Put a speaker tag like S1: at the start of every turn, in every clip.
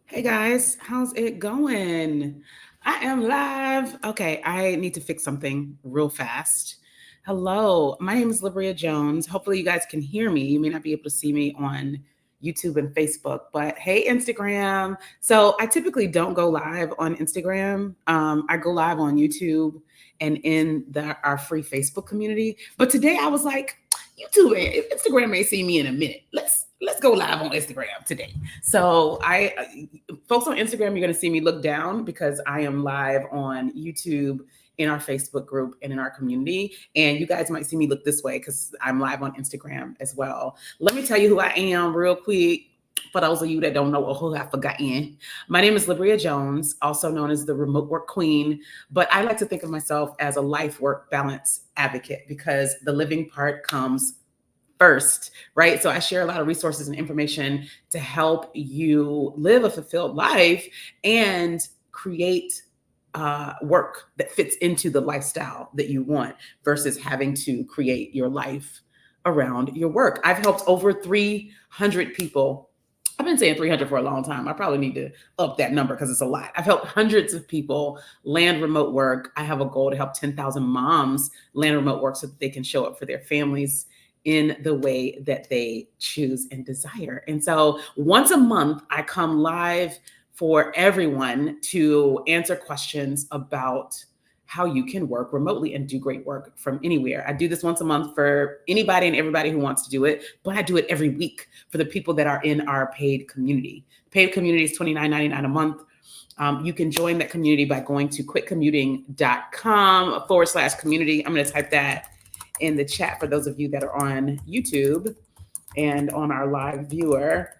S1: Hey guys, how's it going? I am live. Okay, I need to fix something real fast. Hello, my name is Libryia Jones. Hopefully, you guys can hear me. You may not be able to see me on YouTube and Facebook, but hey, Instagram. So, I typically don't go live on Instagram. I go live on YouTube and in our free Facebook community. But today I was like, YouTube and Instagram may see me in a minute. Let's go live on Instagram today. So folks on Instagram, you're going to see me look down because I am live on YouTube, in our Facebook group, and in our community. And you guys might see me look this way because I'm live on Instagram as well. Let me tell you who I am real quick. For those of you that don't know or who I've forgotten, my name is Libryia Jones, also known as the Remote Work Queen. But I like to think of myself as a life work balance advocate because the living part comes first, right? So I share a lot of resources and information to help you live a fulfilled life and create work that fits into the lifestyle that you want versus having to create your life around your work. I've helped over 300 people. I've been saying 300 for a long time. I probably need to up that number because it's a lot. I've helped hundreds of people land remote work. I have a goal to help 10,000 moms land remote work so that they can show up for their families in the way that they choose and desire. And so once a month, I come live for everyone to answer questions about how you can work remotely and do great work from anywhere. I do this once a month for anybody and everybody who wants to do it, but I do it every week for the people that are in our paid community. Paid community is $29.99 a month. You can join that community by going to quitcommuting.com/community. I'm going to type that in the chat for those of you that are on YouTube and on our live viewer.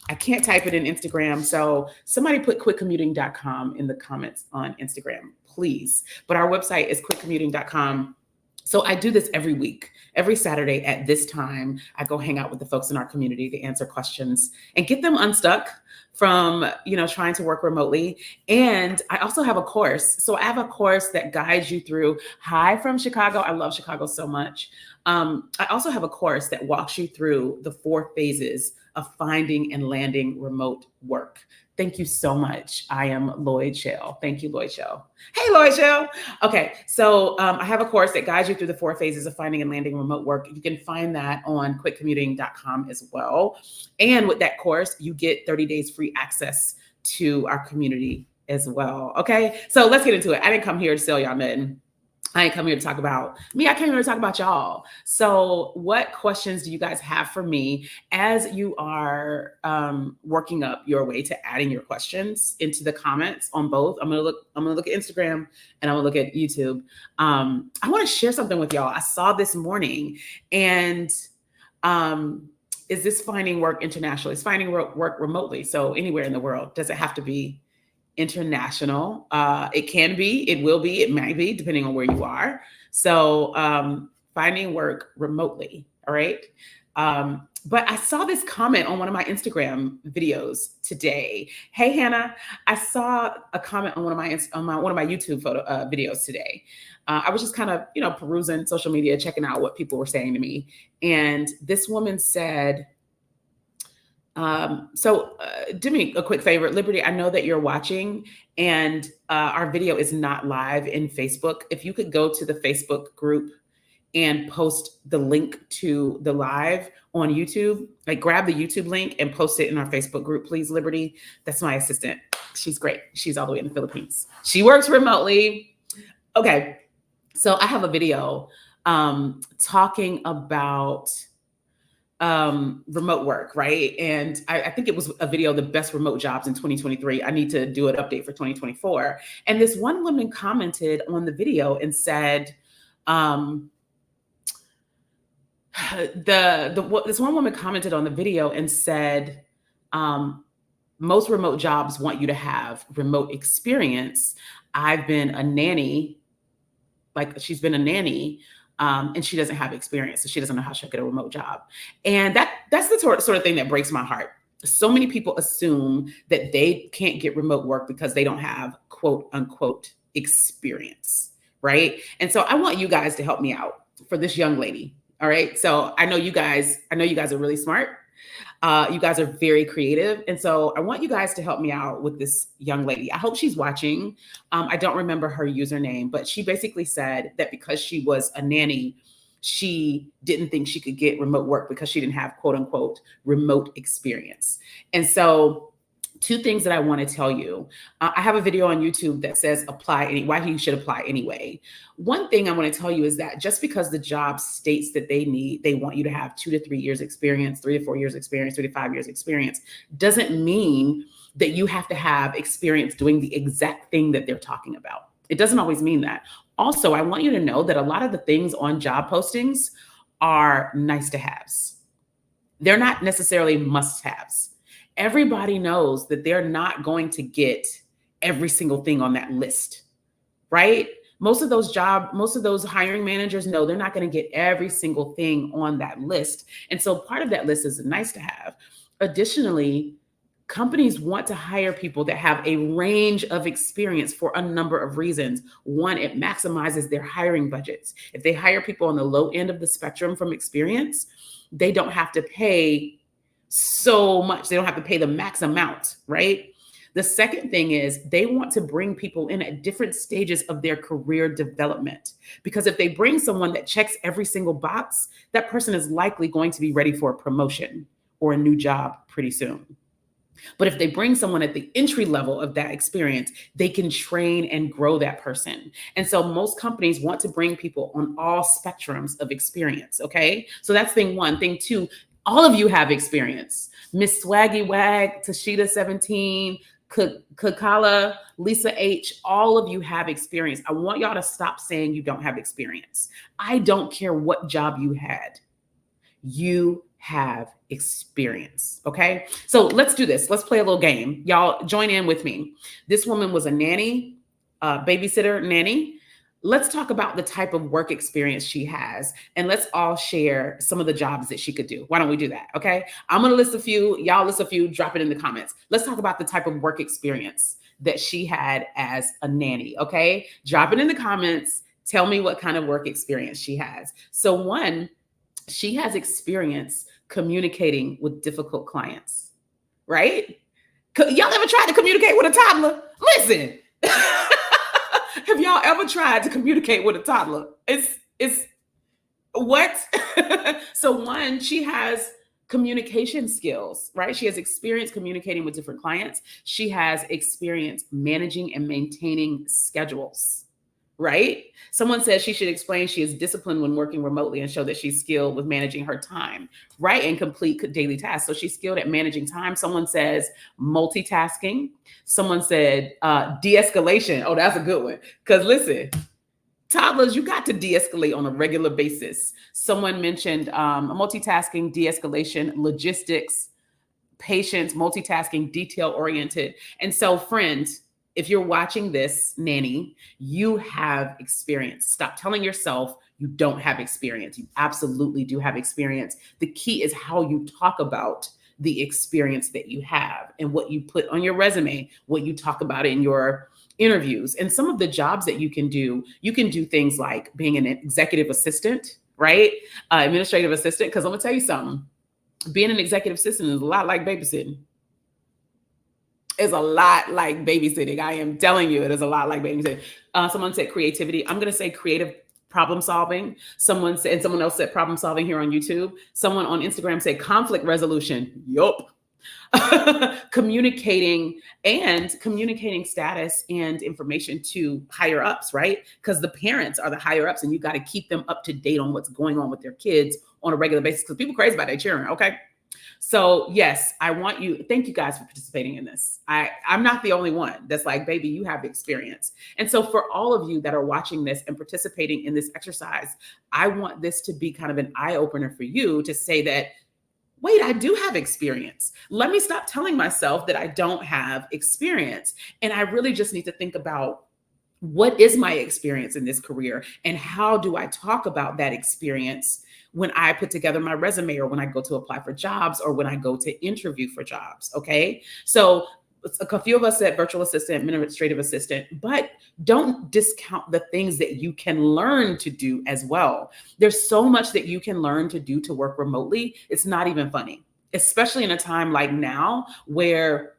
S1: I can't type it in Instagram, so somebody put quitcommuting.com in the comments on Instagram, please. But our website is quitcommuting.com. So I do this every week, every Saturday at this time. I go hang out with the folks in our community to answer questions and get them unstuck from, trying to work remotely. And I also have a course. So I have a course that guides you through. Hi from Chicago. I love Chicago so much. I also have a course that walks you through the 4 phases of finding and landing remote work. Thank you so much. I am Lloyd Shell. Thank you, Lloyd Shell. Hey, Lloyd Shell. Okay, so I have a course that guides you through the 4 phases of finding and landing remote work. You can find that on quitcommuting.com as well. And with that course, you get 30 days free access to our community as well. Okay, so let's get into it. I didn't come here to sell y'all nothing. I ain't come here to talk about me. I came here to talk about y'all. So what questions do you guys have for me as you are working up your way to adding your questions into the comments on both? I'm gonna look at Instagram and I'm gonna look at YouTube. I want to share something with y'all. I saw this morning, and is this finding work internationally? It's finding work remotely. So anywhere in the world. Does it have to be international? It can be, it will be, it might be, depending on where you are. So finding work remotely. All right. But I saw this comment on one of my Instagram videos today. Hey, Hannah, I saw a comment on one of my YouTube videos today. I was just kind of, perusing social media, checking out what people were saying to me. And this woman said, do me a quick favor, Liberty. I know that you're watching and our video is not live in Facebook. If you could go to the Facebook group and post the link to the live on YouTube, like grab the YouTube link and post it in our Facebook group, please, Liberty. That's my assistant. She's great. She's all the way in the Philippines. She works remotely. Okay. So I have a video talking about remote work, right? And I think it was a video, the best remote jobs in 2023. I need to do an update for 2024. And this one woman commented on the video and said, this one woman commented on the video and said, most remote jobs want you to have remote experience. I've been a nanny, like she's been a nanny, and she doesn't have experience, so she doesn't know how she'll get a remote job. And that's the sort of thing that breaks my heart. So many people assume that they can't get remote work because they don't have quote unquote experience, right? And so I want you guys to help me out for this young lady. All right. So I know you guys are really smart. You guys are very creative. And so I want you guys to help me out with this young lady. I hope she's watching. I don't remember her username, but she basically said that because she was a nanny, she didn't think she could get remote work because she didn't have quote unquote remote experience. And so two things that I want to tell you. I have a video on YouTube that says why you should apply anyway. One thing I want to tell you is that just because the job states that they want you to have 2 to 3 years experience, 3 to 4 years experience, 3 to 5 years experience, doesn't mean that you have to have experience doing the exact thing that they're talking about. It doesn't always mean that. Also, I want you to know that a lot of the things on job postings are nice to haves. They're not necessarily must haves. Everybody knows that they're not going to get every single thing on that list, right? Most of those hiring managers know they're not going to get every single thing on that list. And so part of that list is nice to have. Additionally, companies want to hire people that have a range of experience for a number of reasons. One, it maximizes their hiring budgets. If they hire people on the low end of the spectrum from experience, they don't have to pay so much. They don't have to pay the max amount, right? The second thing is they want to bring people in at different stages of their career development. Because if they bring someone that checks every single box, that person is likely going to be ready for a promotion or a new job pretty soon. But if they bring someone at the entry level of that experience, they can train and grow that person. And so most companies want to bring people on all spectrums of experience, okay? So that's thing one. Thing two, all of you have experience. Miss Swaggy Wag, Tashita 17, Kakala, Lisa H, all of you have experience. I want y'all to stop saying you don't have experience. I don't care what job you had. You have experience, okay? So let's do this. Let's play a little game. Y'all join in with me. This woman was a nanny, babysitter nanny. Let's talk about the type of work experience she has, and let's all share some of the jobs that she could do. Why don't we do that? Okay. I'm going to list a few. Y'all list a few, drop it in the comments. Let's talk about the type of work experience that she had as a nanny. Okay. Drop it in the comments. Tell me what kind of work experience she has. So one, she has experience communicating with difficult clients, right? Y'all ever tried to communicate with a toddler? Listen. Have y'all ever tried to communicate with a toddler? It's what? So one, she has communication skills, right? She has experience communicating with different clients. She has experience managing and maintaining schedules, right? Someone says she should explain she is disciplined when working remotely and show that she's skilled with managing her time, right? And complete daily tasks. So she's skilled at managing time. Someone says multitasking. Someone said de-escalation. Oh, that's a good one. Because listen, toddlers, you got to de-escalate on a regular basis. Someone mentioned multitasking, de-escalation, logistics, patience, multitasking, detail-oriented. And so friends, if you're watching this, nanny, you have experience. Stop telling yourself you don't have experience. You absolutely do have experience. The key is how you talk about the experience that you have and what you put on your resume, what you talk about in your interviews. And some of the jobs that you can do things like being an executive assistant, right? Administrative assistant. Because I'm going to tell you something. Being an executive assistant is a lot like babysitting. Is a lot like babysitting. I am telling you, it is a lot like babysitting. Someone said creativity. I'm going to say creative problem solving. Someone else said problem solving here on YouTube. Someone on Instagram said conflict resolution. Yup. Communicating status and information to higher ups, right? Because the parents are the higher ups and you got to keep them up to date on what's going on with their kids on a regular basis because people crazy about their children, okay? So yes, thank you guys for participating in this. I'm not the only one that's like, baby, you have experience. And so for all of you that are watching this and participating in this exercise, I want this to be kind of an eye opener for you to say that, wait, I do have experience. Let me stop telling myself that I don't have experience. And I really just need to think about what is my experience in this career and how do I talk about that experience when I put together my resume or when I go to apply for jobs or when I go to interview for jobs, okay? So a few of us said virtual assistant, administrative assistant, but don't discount the things that you can learn to do as well. There's so much that you can learn to do to work remotely. It's not even funny, especially in a time like now where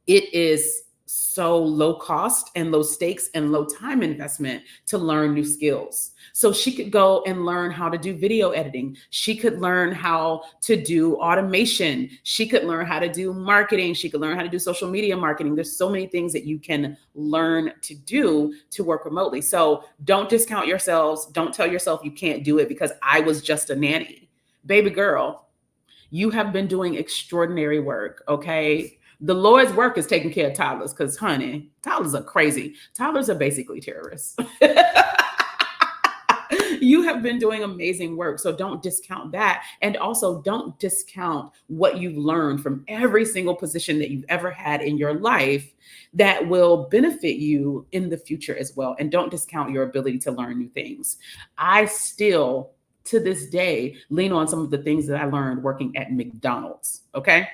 S1: it is so low cost and low stakes and low time investment to learn new skills. So she could go and learn how to do video editing. She could learn how to do automation. She could learn how to do marketing. She could learn how to do social media marketing. There's so many things that you can learn to do to work remotely. So don't discount yourselves. Don't tell yourself you can't do it because I was just a nanny. Baby girl, you have been doing extraordinary work, okay? The Lord's work is taking care of toddlers because, honey, toddlers are crazy. Toddlers are basically terrorists. You have been doing amazing work. So don't discount that. And also don't discount what you've learned from every single position that you've ever had in your life that will benefit you in the future as well. And don't discount your ability to learn new things. I still, to this day, lean on some of the things that I learned working at McDonald's. Okay.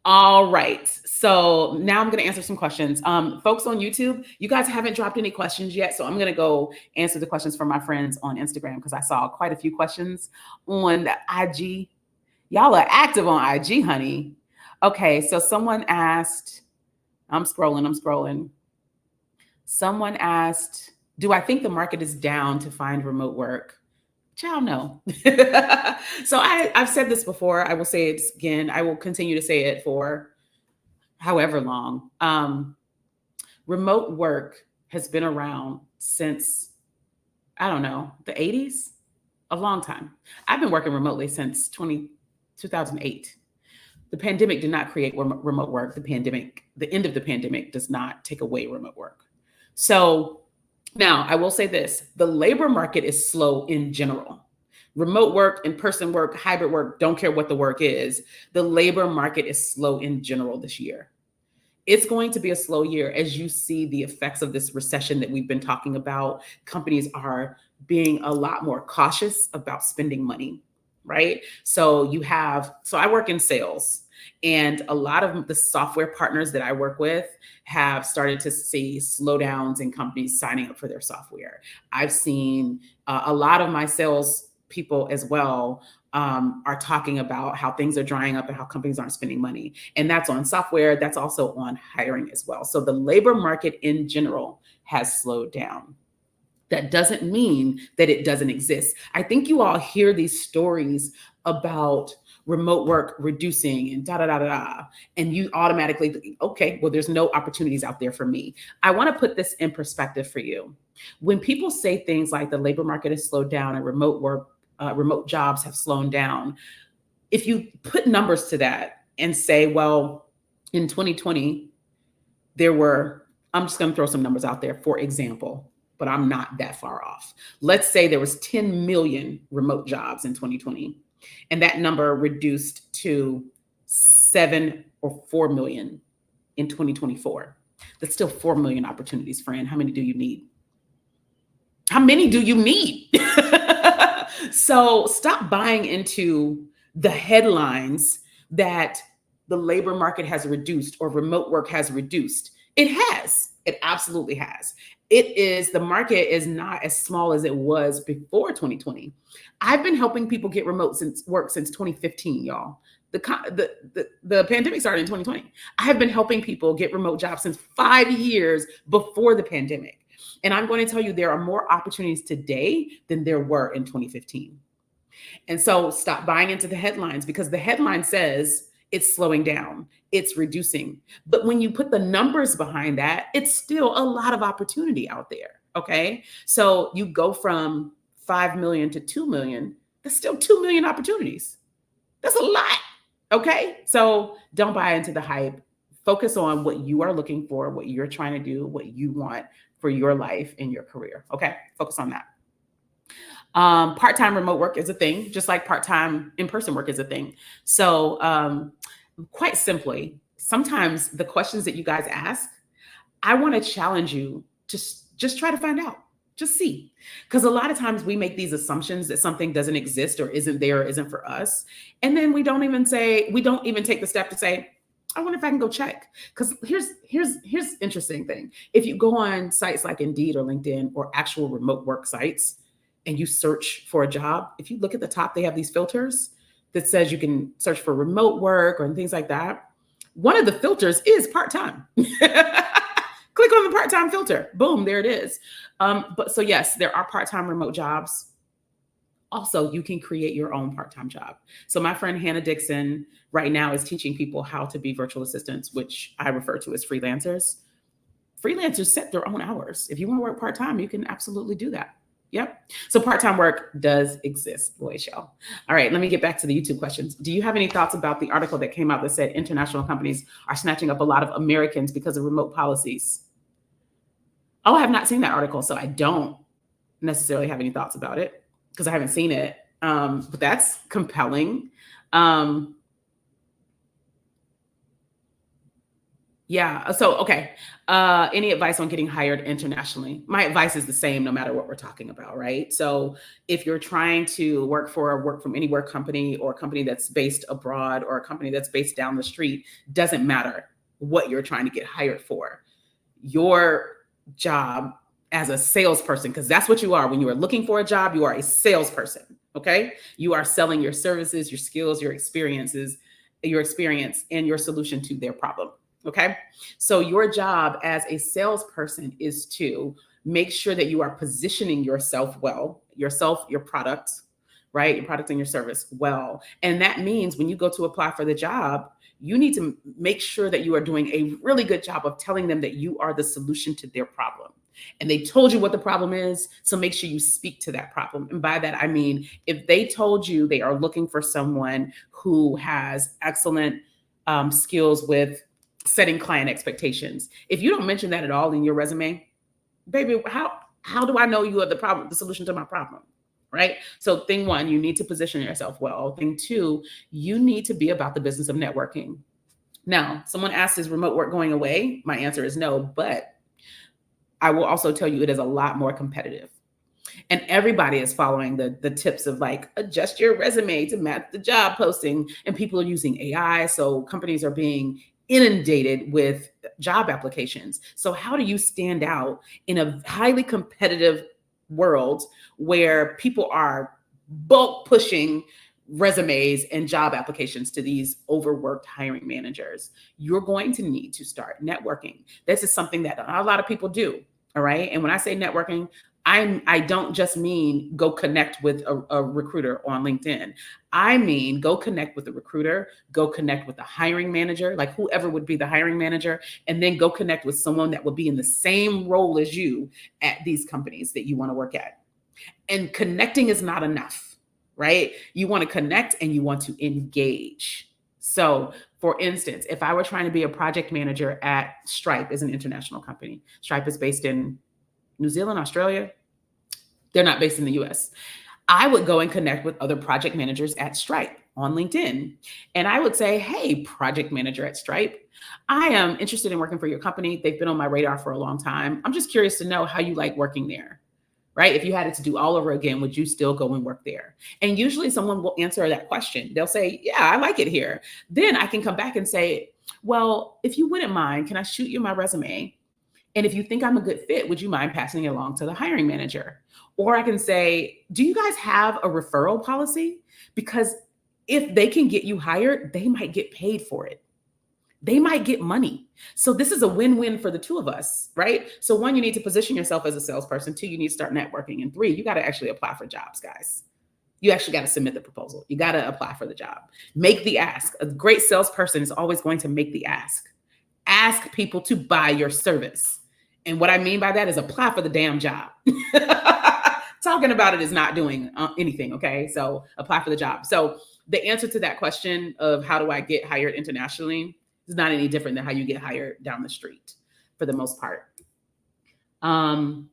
S1: All right. So now I'm going to answer some questions. Folks on YouTube, you guys haven't dropped any questions yet. So I'm going to go answer the questions from my friends on Instagram because I saw quite a few questions on the IG. Y'all are active on IG, honey. Okay. So someone asked, I'm scrolling. Someone asked, do I think the market is down to find remote work? Child, no. So I've said this before. I will say it again. I will continue to say it for however long. Remote work has been around since, I don't know, the 80s, a long time. I've been working remotely since 2008. The pandemic did not create remote work. The end of the pandemic does not take away remote work. So now, I will say this, the labor market is slow in general. Remote work, in-person work, hybrid work, don't care what the work is. The labor market is slow in general this year. It's going to be a slow year as you see the effects of this recession that we've been talking about. Companies are being a lot more cautious about spending money, right? So I work in sales. And a lot of the software partners that I work with have started to see slowdowns in companies signing up for their software. I've seen a lot of my sales people as well are talking about how things are drying up and how companies aren't spending money. And that's on software. That's also on hiring as well. So the labor market in general has slowed down. That doesn't mean that it doesn't exist. I think you all hear these stories about remote work reducing and and you automatically think, okay, well, there's no opportunities out there for me. I want to put this in perspective for you. When people say things like the labor market has slowed down and remote jobs have slowed down, if you put numbers to that and say, well, in 2020, I'm just going to throw some numbers out there, for example, but I'm not that far off. Let's say there was 10 million remote jobs in 2020. And that number reduced to 7 or 4 million in 2024. That's still 4 million opportunities, friend. How many do you need? How many do you need? So stop buying into the headlines that the labor market has reduced or remote work has reduced. It has. It absolutely has. The market is not as small as it was before 2020. I've been helping people get remote work since 2015, y'all. The pandemic started in 2020. I have been helping people get remote jobs since 5 years before the pandemic. And I'm going to tell you, there are more opportunities today than there were in 2015. And so stop buying into the headlines, because the headline says it's slowing down, it's reducing. But when you put the numbers behind that, it's still a lot of opportunity out there. Okay. So you go from 5 million to 2 million, that's still 2 million opportunities. That's a lot. Okay. So don't buy into the hype. Focus on what you are looking for, what you're trying to do, what you want for your life and your career. Okay. Focus on that. Part-time remote work is a thing, just like part-time in-person work is a thing. So quite simply, sometimes the questions that you guys ask, I want to challenge you to just try to find out, just see. Because a lot of times we make these assumptions that something doesn't exist or isn't there or isn't for us. And then we don't even take the step to say, I wonder if I can go check. Because here's interesting thing. If you go on sites like Indeed or LinkedIn or actual remote work sites and you search for a job, if you look at the top, they have these filters that says you can search for remote work or things like that. One of the filters is part-time. Click on the part-time filter. Boom, there it is. But so yes, there are part-time remote jobs. Also, you can create your own part-time job. So my friend Hannah Dixon right now is teaching people how to be virtual assistants, which I refer to as freelancers. Freelancers set their own hours. If you want to work part-time, you can absolutely do that. Yep. So part-time work does exist, boy show. All right, let me get back to the YouTube questions. Do you have any thoughts about the article that came out that said international companies are snatching up a lot of Americans because of remote policies? Oh, I have not seen that article, so I don't necessarily have any thoughts about it because I haven't seen it. But that's compelling. Yeah. So, okay. Any advice on getting hired internationally? My advice is the same no matter what we're talking about, right? So if you're trying to work for a work from anywhere company or a company that's based abroad or a company that's based down the street, doesn't matter what you're trying to get hired for. Your job as a salesperson, because that's what you are. When you are looking for a job, you are a salesperson. Okay. You are selling your services, your skills, your experience, and your solution to their problem. Okay. So your job as a salesperson is to make sure that you are positioning yourself well, your product, right? Your product and your service well. And that means when you go to apply for the job, you need to make sure that you are doing a really good job of telling them that you are the solution to their problem. And they told you what the problem is, so make sure you speak to that problem. And by that, I mean, if they told you they are looking for someone who has excellent skills with setting client expectations, if you don't mention that at all in your resume, baby, how do I know you have the solution to my problem? Right? So thing one, you need to position yourself well. Thing two, you need to be about the business of networking. Now, someone asked, is remote work going away? My answer is no, but I will also tell you it is a lot more competitive. And everybody is following the tips of like, adjust your resume to match the job posting. And people are using AI. So companies are being inundated with job applications. So how do you stand out in a highly competitive world where people are bulk pushing resumes and job applications to these overworked hiring managers? You're going to need to start networking. This is something that not a lot of people do. All right. And when I say networking, I don't just mean go connect with a recruiter on LinkedIn. I mean, go connect with the recruiter, go connect with the hiring manager, like whoever would be the hiring manager, and then go connect with someone that will be in the same role as you at these companies that you want to work at. And connecting is not enough, right? You want to connect and you want to engage. So for instance, if I were trying to be a project manager at Stripe, is an international company. Stripe is based in New Zealand, Australia. They're not based in the US. I would go and connect with other project managers at Stripe on LinkedIn. And I would say, hey, project manager at Stripe, I am interested in working for your company. They've been on my radar for a long time. I'm just curious to know how you like working there, right? If you had it to do all over again, would you still go and work there? And usually someone will answer that question. They'll say, yeah, I like it here. Then I can come back and say, well, if you wouldn't mind, can I shoot you my resume? And if you think I'm a good fit, would you mind passing it along to the hiring manager? Or I can say, do you guys have a referral policy? Because if they can get you hired, they might get paid for it. They might get money. So this is a win-win for the two of us, right? So one, you need to position yourself as a salesperson. Two, you need to start networking. And three, you got to actually apply for jobs, guys. You actually got to submit the proposal. You got to apply for the job. Make the ask. A great salesperson is always going to make the ask. Ask people to buy your service. And what I mean by that is apply for the damn job. Talking about it is not doing anything, okay? So apply for the job. So the answer to that question of how do I get hired internationally is not any different than how you get hired down the street for the most part. I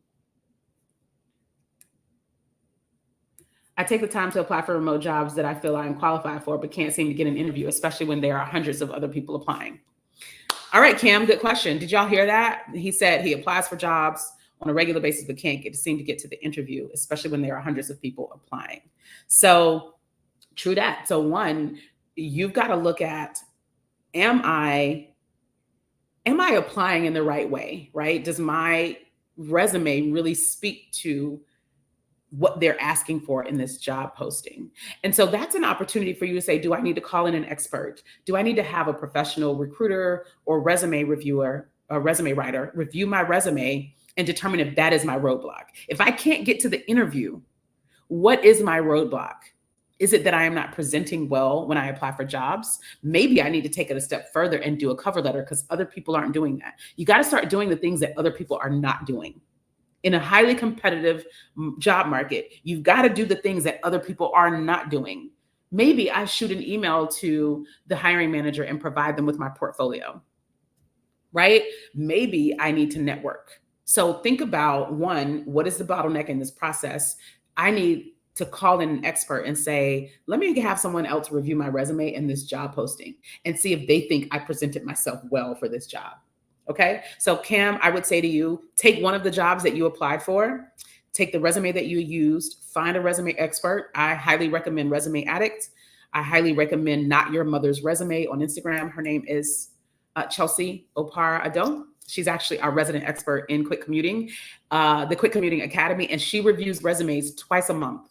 S1: take the time to apply for remote jobs that I feel I'm qualified for, but can't seem to get an interview, especially when there are hundreds of other people applying. All right, Cam, good question. Did y'all hear that? He said he applies for jobs on a regular basis, but can't seem to get to the interview, especially when there are hundreds of people applying. So true that. So one, you've got to look at am I applying in the right way, right? Does my resume really speak to what they're asking for in this job posting? And so that's an opportunity for you to say, do I need to call in an expert? Do I need to have a professional recruiter or resume reviewer, a resume writer review my resume and determine if that is my roadblock? If I can't get to the interview, what is my roadblock? Is it that I am not presenting well when I apply for jobs? Maybe I need to take it a step further and do a cover letter because other people aren't doing that. You got to start doing the things that other people are not doing. In a highly competitive job market, you've got to do the things that other people are not doing. Maybe I shoot an email to the hiring manager and provide them with my portfolio, right? Maybe I need to network. So think about, one, what is the bottleneck in this process? I need to call in an expert and say, let me have someone else review my resume and this job posting and see if they think I presented myself well for this job. Okay. So Cam, I would say to you, take one of the jobs that you applied for, take the resume that you used, find a resume expert. I highly recommend Resume Addict. I highly recommend Not Your Mother's Resume on Instagram. Her name is Chelsea Opara Ado. She's actually our resident expert in Quick Commuting, the Quick Commuting Academy, and she reviews resumes twice a month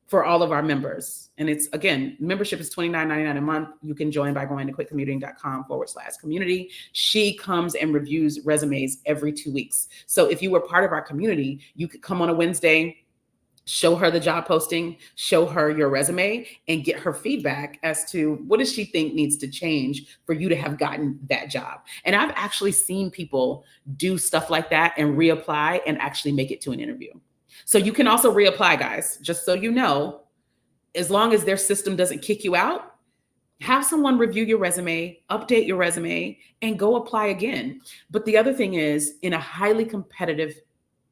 S1: for all of our members. And it's, again, membership is $29.99 a month. You can join by going to quickcommuting.com/community. She comes and reviews resumes every 2 weeks. So if you were part of our community, you could come on a Wednesday, show her the job posting, show her your resume, and get her feedback as to what does she think needs to change for you to have gotten that job. And I've actually seen people do stuff like that and reapply and actually make it to an interview. So you can also reapply, guys, just so you know, as long as their system doesn't kick you out, have someone review your resume, update your resume, and go apply again. But the other thing is, in a highly competitive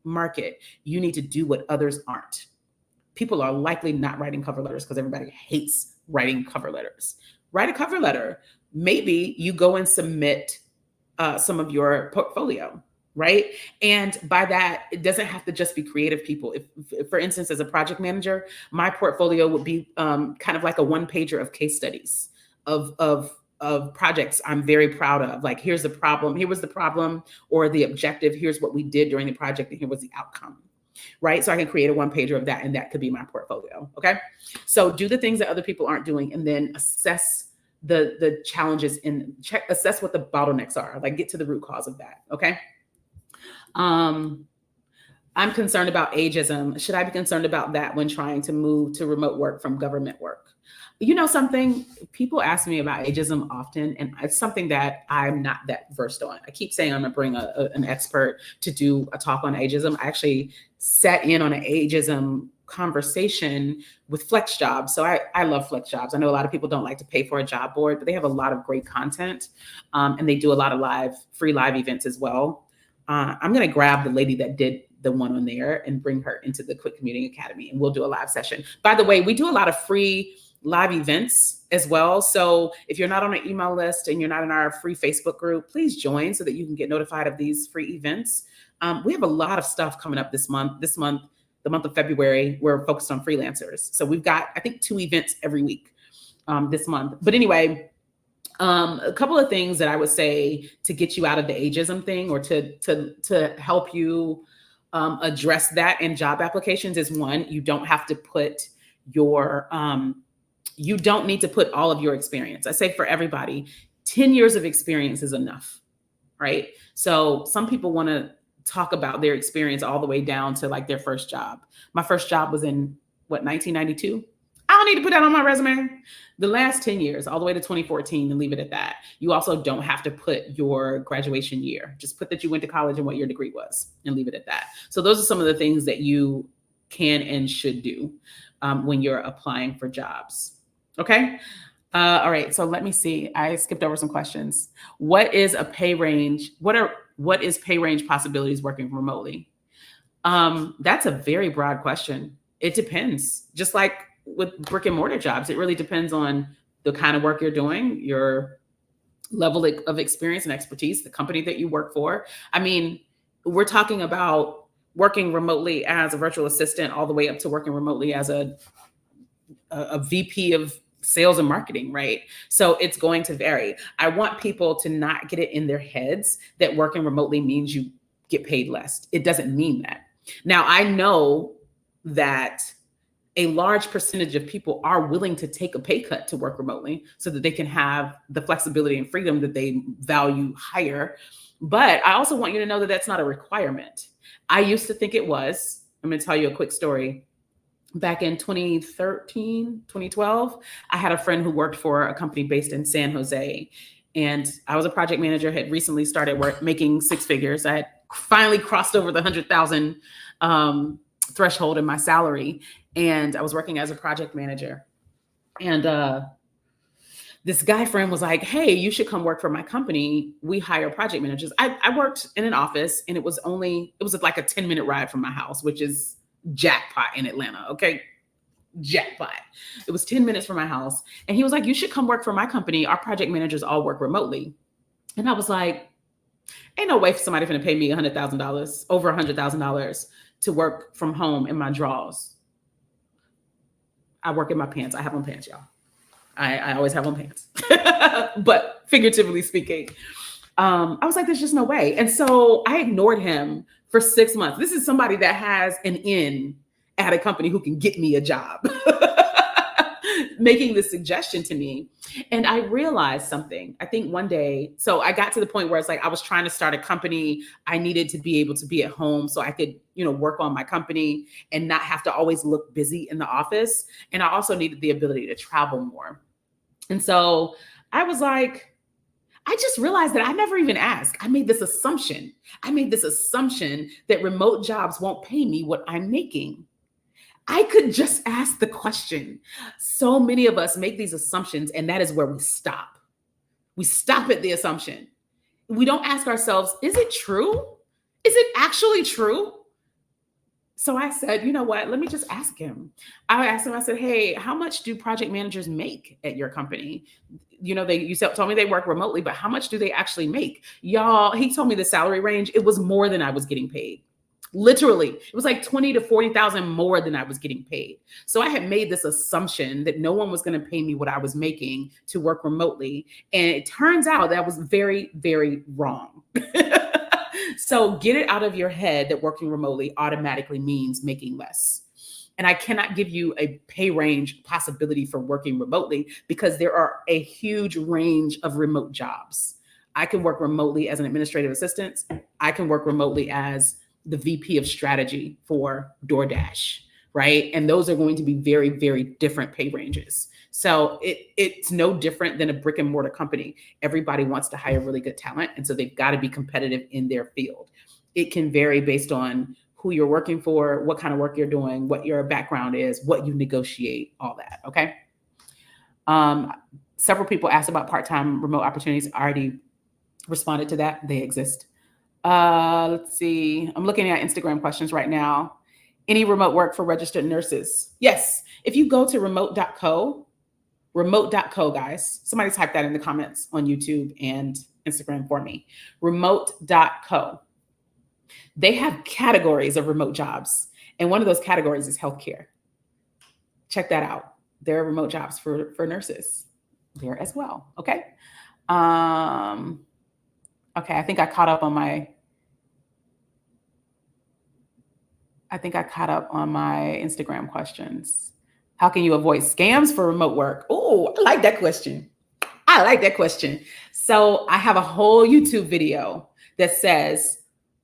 S1: market, you need to do what others aren't. People are likely not writing cover letters because everybody hates writing cover letters. Write a cover letter. Maybe you go and submit some of your portfolio, right? And by that, it doesn't have to just be creative people. If for instance, as a project manager, my portfolio would be kind of like a one-pager of case studies of projects I'm very proud of. Like, here's the problem, here was the problem, or the objective, here's what we did during the project, and here was the outcome, right? So I can create a one-pager of that, and that could be my portfolio, okay? So do the things that other people aren't doing, and then assess the challenges and assess what the bottlenecks are, like get to the root cause of that, okay? I'm concerned about ageism. Should I be concerned about that when trying to move to remote work from government work? You know something, people ask me about ageism often, and it's something that I'm not that versed on. I keep saying I'm gonna bring an expert to do a talk on ageism. I actually sat in on an ageism conversation with Flex Jobs. So I love Flex Jobs. I know a lot of people don't like to pay for a job board, but they have a lot of great content, and they do a lot of free live events as well. I'm going to grab the lady that did the one on there and bring her into the Quick Commuting Academy, and we'll do a live session. By the way, we do a lot of free live events as well. So if you're not on an email list and you're not in our free Facebook group, please join so that you can get notified of these free events. We have a lot of stuff coming up this month. The month of February, we're focused on freelancers. So we've got, I think, 2 events every week this month. But anyway, a couple of things that I would say to get you out of the ageism thing, or to help you address that in job applications, is one, you don't have to put you don't need to put all of your experience. I say for everybody, 10 years of experience is enough, right? So some people want to talk about their experience all the way down to like their first job. My first job was in 1992. I don't need to put that on my resume. The last 10 years, all the way to 2014, and leave it at that. You also don't have to put your graduation year. Just put that you went to college and what your degree was, and leave it at that. So those are some of the things that you can and should do when you're applying for jobs. Okay. All right. So let me see. I skipped over some questions. What is a pay range? What is pay range possibilities working remotely? That's a very broad question. It depends. Just like with brick and mortar jobs, it really depends on the kind of work you're doing, your level of experience and expertise, the company that you work for. I mean, we're talking about working remotely as a virtual assistant all the way up to working remotely as a VP of sales and marketing, right? So it's going to vary. I want people to not get it in their heads that working remotely means you get paid less. It doesn't mean that. Now, I know that a large percentage of people are willing to take a pay cut to work remotely so that they can have the flexibility and freedom that they value higher. But I also want you to know that that's not a requirement. I used to think it was. I'm going to tell you a quick story. Back in 2013, 2012, I had a friend who worked for a company based in San Jose. And I was a project manager, had recently started making six figures. I had finally crossed over the 100,000 threshold in my salary. And I was working as a project manager. And this guy friend was like, hey, you should come work for my company. We hire project managers. I worked in an office, and it was like a 10-minute ride from my house, which is jackpot in Atlanta. Okay. Jackpot. It was 10 minutes from my house. And he was like, you should come work for my company. Our project managers all work remotely. And I was like, ain't no way for somebody going to pay me $100,000, over $100,000 to work from home in my drawers. I work in my pants. I have on pants, y'all. I always have on pants, but figuratively speaking, I was like, there's just no way. And so I ignored him for 6 months. This is somebody that has an in at a company who can get me a job, making this suggestion to me. And I realized something. I think one day, so I got to the point where it's like, I was trying to start a company. I needed to be able to be at home so I could, work on my company and not have to always look busy in the office. And I also needed the ability to travel more. And so I was like, I just realized that I never even asked. I made this assumption that remote jobs won't pay me what I'm making. I could just ask the question. So many of us make these assumptions, and that is where we stop. We stop at the assumption. We don't ask ourselves, is it true? Is it actually true? So I said, you know what? Let me just ask him. I asked him, I said, hey, how much do project managers make at your company? You told me they work remotely, but how much do they actually make? Y'all, he told me the salary range. It was more than I was getting paid. Literally, it was like 20 to 40,000 more than I was getting paid. So I had made this assumption that no one was going to pay me what I was making to work remotely. And it turns out that was very, very wrong. So get it out of your head that working remotely automatically means making less. And I cannot give you a pay range possibility for working remotely because there are a huge range of remote jobs. I can work remotely as an administrative assistant. I can work remotely as the VP of strategy for DoorDash, right? And those are going to be very, very different pay ranges. So it's no different than a brick and mortar company. Everybody wants to hire really good talent. And so they've got to be competitive in their field. It can vary based on who you're working for, what kind of work you're doing, what your background is, what you negotiate, all that, okay? Several people asked about part-time remote opportunities. I already responded to that. They exist. Let's see. I'm looking at Instagram questions right now. Any remote work for registered nurses? Yes. If you go to remote.co, guys, somebody type that in the comments on YouTube and Instagram for me. Remote.co. They have categories of remote jobs. And one of those categories is healthcare. Check that out. There are remote jobs for nurses there as well. Okay. Okay. I think I caught up on my Instagram questions. How can you avoid scams for remote work? Oh, I like that question. So I have a whole YouTube video that says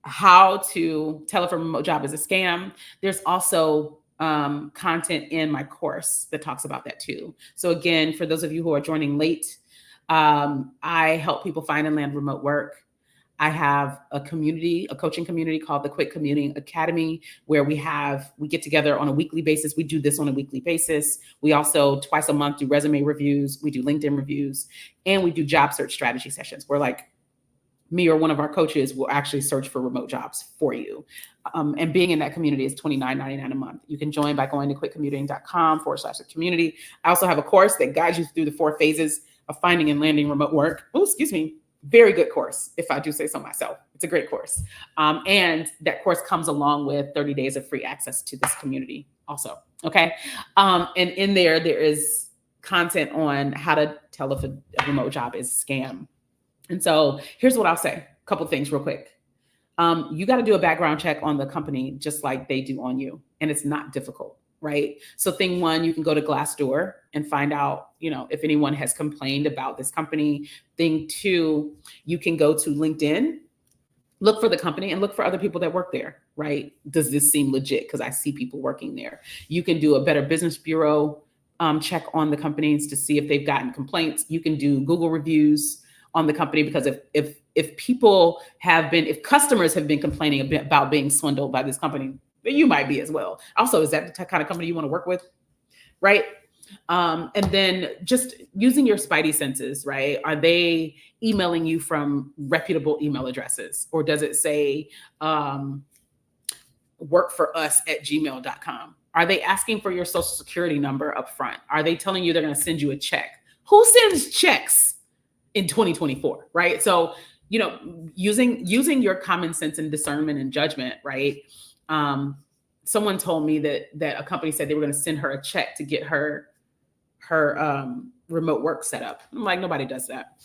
S1: how to tell if a remote job is a scam. There's also content in my course that talks about that too. So again, for those of you who are joining late, I help people find and land remote work. I have a coaching community called the Quick Commuting Academy, where we get together on a weekly basis. We do this on a weekly basis. We also twice a month do resume reviews. We do LinkedIn reviews, and we do job search strategy sessions where like me or one of our coaches will actually search for remote jobs for you. And being in that community is $29.99 a month. You can join by going to quickcommuting.com/community. I also have a course that guides you through the 4 phases of finding and landing remote work. Oh, excuse me. Very good course, if I do say so myself. It's a great course. And that course comes along with 30 days of free access to this community also. Okay. And in there is content on how to tell if a remote job is a scam. And so here's what I'll say. A couple things real quick. You got to do a background check on the company just like they do on you. And it's not difficult, right? So thing one, you can go to Glassdoor and find out, if anyone has complained about this company. Thing two, you can go to LinkedIn, look for the company and look for other people that work there, right? Does this seem legit? Because I see people working there. You can do a Better Business Bureau check on the companies to see if they've gotten complaints. You can do Google reviews on the company, because if customers have been complaining about being swindled by this company, you might be as well. Also, is that the kind of company you want to work with, right? And then just using your spidey senses, right? Are they emailing you from reputable email addresses? Or does it say workforus@gmail.com? Are they asking for your social security number up front? Are they telling you they're going to send you a check? Who sends checks in 2024, right? So, using your common sense and discernment and judgment, right? Someone told me that a company said they were going to send her a check to get her remote work set up. I'm like, nobody does that.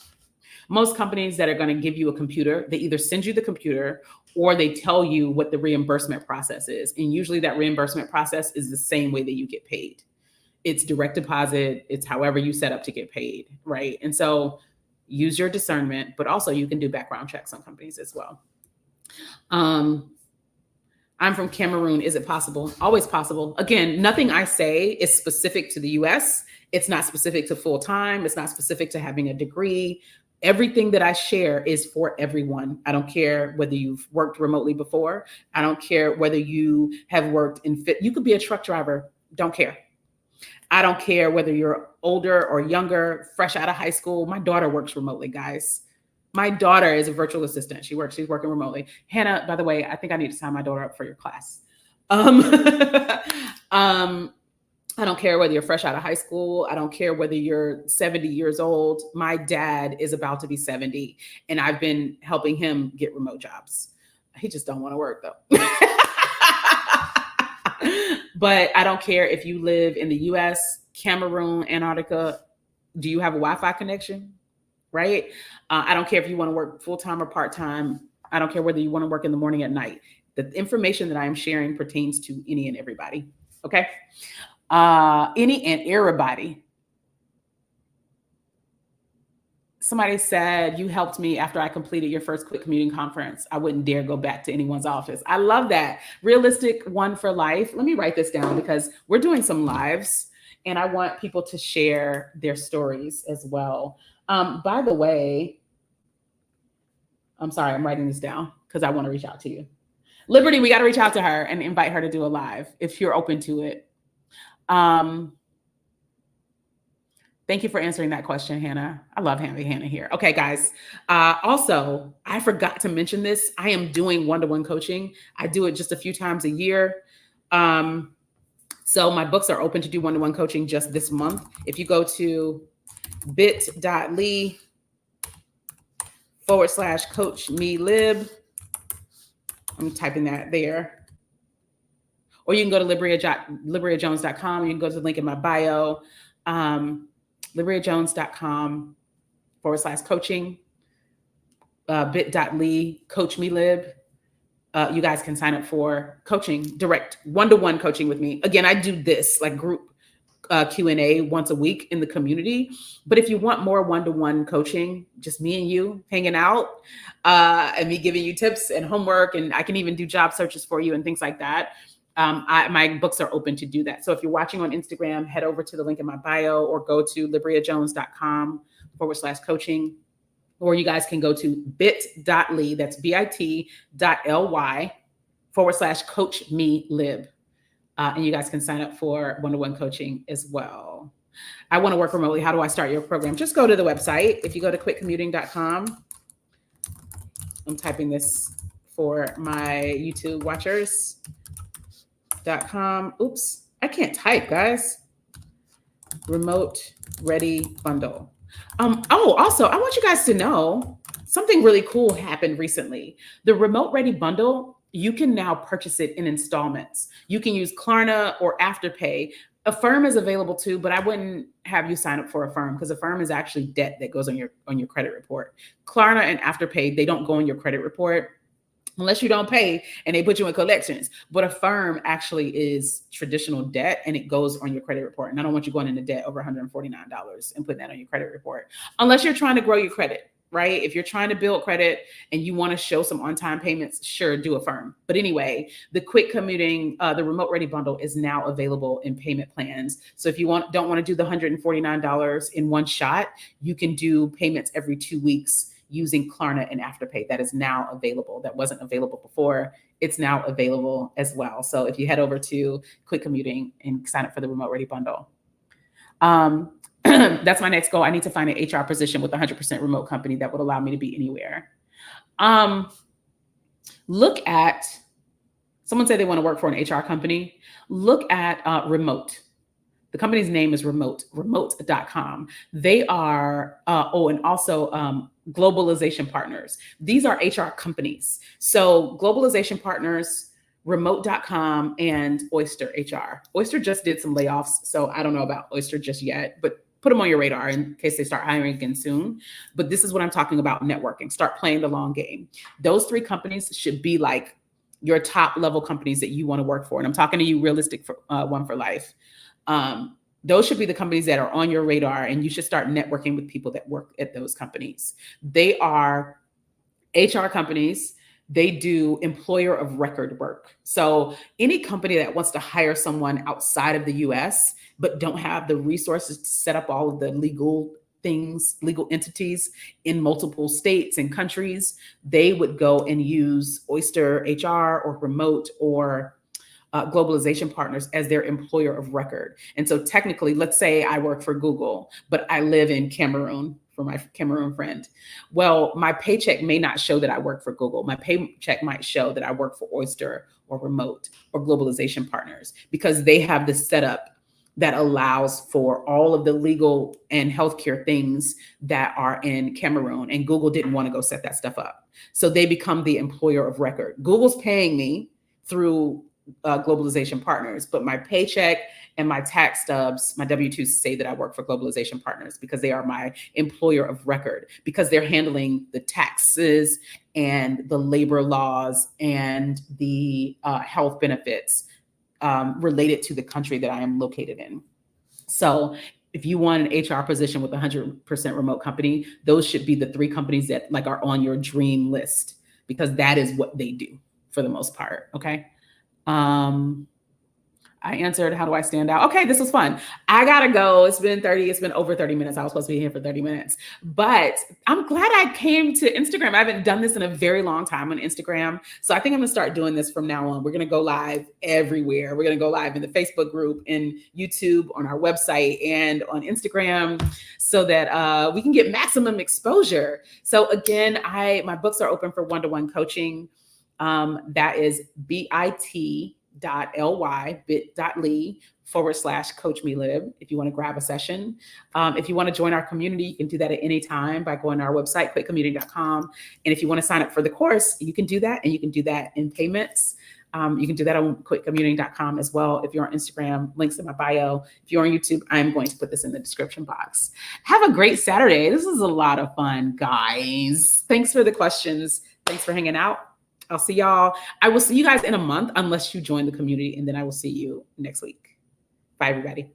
S1: Most companies that are going to give you a computer, they either send you the computer or they tell you what the reimbursement process is. And usually that reimbursement process is the same way that you get paid. It's direct deposit. It's however you set up to get paid, right? And so use your discernment, but also you can do background checks on companies as well. I'm from Cameroon. Is it possible? Always possible. Again, nothing I say is specific to the US. It's not specific to full-time. It's not specific to having a degree. Everything that I share is for everyone. I don't care whether you've worked remotely before. I don't care whether you have worked you could be a truck driver. Don't care. I don't care whether you're older or younger, fresh out of high school. My daughter works remotely, guys. My daughter is a virtual assistant. She's working remotely. Hannah, by the way, I think I need to sign my daughter up for your class. I don't care whether you're fresh out of high school. I don't care whether you're 70 years old. My dad is about to be 70, and I've been helping him get remote jobs. He just don't want to work though. But I don't care if you live in the US, Cameroon, Antarctica. Do you have a Wi-Fi connection? Right? I don't care if you want to work full-time or part-time. I don't care whether you want to work in the morning or at night. The information that I am sharing pertains to any and everybody. Okay? Any and everybody. Somebody said, you helped me after I completed your first quit commuting conference. I wouldn't dare go back to anyone's office. I love that. Realistic one for life. Let me write this down because we're doing some lives and I want people to share their stories as well. By the way, I'm sorry, I'm writing this down because I want to reach out to you. Liberty, we got to reach out to her and invite her to do a live if you're open to it. Thank you for answering that question, Hannah. I love having Hannah here. Okay, guys. Also, I forgot to mention this. I am doing one-to-one coaching. I do it just a few times a year. So my books are open to do one-to-one coaching just this month. If you go to bit.ly/coachmelib, I'm typing that there. Or you can go to LibryiaJones.com. You can go to the link in my bio. LibryiaJones.com/coaching, bit.ly coachmelib. You guys can sign up for coaching, direct one-to-one coaching with me. Again, I do this like group Q&A once a week in the community. But if you want more one-to-one coaching, just me and you hanging out and me giving you tips and homework, and I can even do job searches for you and things like that. My books are open to do that. So if you're watching on Instagram, head over to the link in my bio or go to LibryiaJones.com/coaching, or you guys can go to bit.ly, that's bit.ly/coachmelib. And you guys can sign up for one-to-one coaching as well. I want to work remotely. How do I start your program? Just go to the website. If you go to quitcommuting.com, I'm typing this for my YouTube watchers. .com. I can't type, guys. Remote ready bundle. Also, I want you guys to know something really cool happened recently. The remote ready bundle, you can now purchase it in installments. You can use Klarna or Afterpay. Affirm is available too, but I wouldn't have you sign up for Affirm because Affirm is actually debt that goes on your credit report. Klarna and Afterpay, they don't go on your credit report unless you don't pay and they put you in collections. But Affirm actually is traditional debt and it goes on your credit report. And I don't want you going into debt over $149 and putting that on your credit report unless you're trying to grow your credit. Right? If you're trying to build credit and you want to show some on-time payments, sure, do Affirm. But anyway, the quick commuting, the remote ready bundle is now available in payment plans. So if you don't want to do the $149 in one shot, you can do payments every 2 weeks using Klarna and Afterpay. That is now available. That wasn't available before. It's now available as well. So if you head over to quick commuting and sign up for the remote ready bundle. That's my next goal. I need to find an HR position with a 100% remote company that would allow me to be anywhere. Look at, someone said they want to work for an HR company. Look at Remote. The company's name is remote.com. They are, and also Globalization Partners. These are HR companies. So Globalization Partners, remote.com, and Oyster HR. Oyster just did some layoffs, so I don't know about Oyster just yet, but put them on your radar in case they start hiring again soon. But this is what I'm talking about, networking. Start playing the long game. Those 3 companies should be like your top level companies that you want to work for. And I'm talking to you realistic for one for life. Those should be the companies that are on your radar, and you should start networking with people that work at those companies. They are HR companies. They do employer of record work. So any company that wants to hire someone outside of the US, but don't have the resources to set up all of the legal things, legal entities in multiple states and countries, they would go and use Oyster HR or Remote or Globalization Partners as their employer of record. And so technically, let's say I work for Google, but I live in Cameroon for my Cameroon friend. Well, my paycheck may not show that I work for Google. My paycheck might show that I work for Oyster or Remote or Globalization Partners because they have this setup that allows for all of the legal and healthcare things that are in Cameroon. And Google didn't want to go set that stuff up. So they become the employer of record. Google's paying me through Globalization Partners, but my paycheck and my tax stubs, my W-2s say that I work for Globalization Partners because they are my employer of record, because they're handling the taxes and the labor laws and the health benefits related to the country that I am located in. So if you want an HR position with a 100% remote company, those should be the 3 companies that like are on your dream list, because that is what they do for the most part. Okay. I answered, how do I stand out? Okay, this was fun. I gotta go. It's been over 30 minutes. I was supposed to be here for 30 minutes, but I'm glad I came to Instagram. I haven't done this in a very long time on Instagram. So I think I'm gonna start doing this from now on. We're gonna go live everywhere. We're gonna go live in the Facebook group, in YouTube, on our website, and on Instagram so that we can get maximum exposure. So again, my books are open for one-to-one coaching. That is bit.ly/coachmelib if you want to grab a session. If you want to join our community, you can do that at any time by going to our website, quickcommuting.com. And if you want to sign up for the course, you can do that. And you can do that in payments. You can do that on quickcommuting.com as well. If you're on Instagram, links in my bio. If you're on YouTube, I'm going to put this in the description box. Have a great Saturday. This was a lot of fun, guys. Thanks for the questions. Thanks for hanging out. I'll see y'all. I will see you guys in a month unless you join the community, and then I will see you next week. Bye, everybody.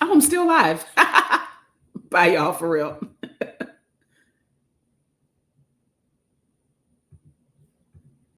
S1: Oh, I'm still live. Bye, y'all, for real.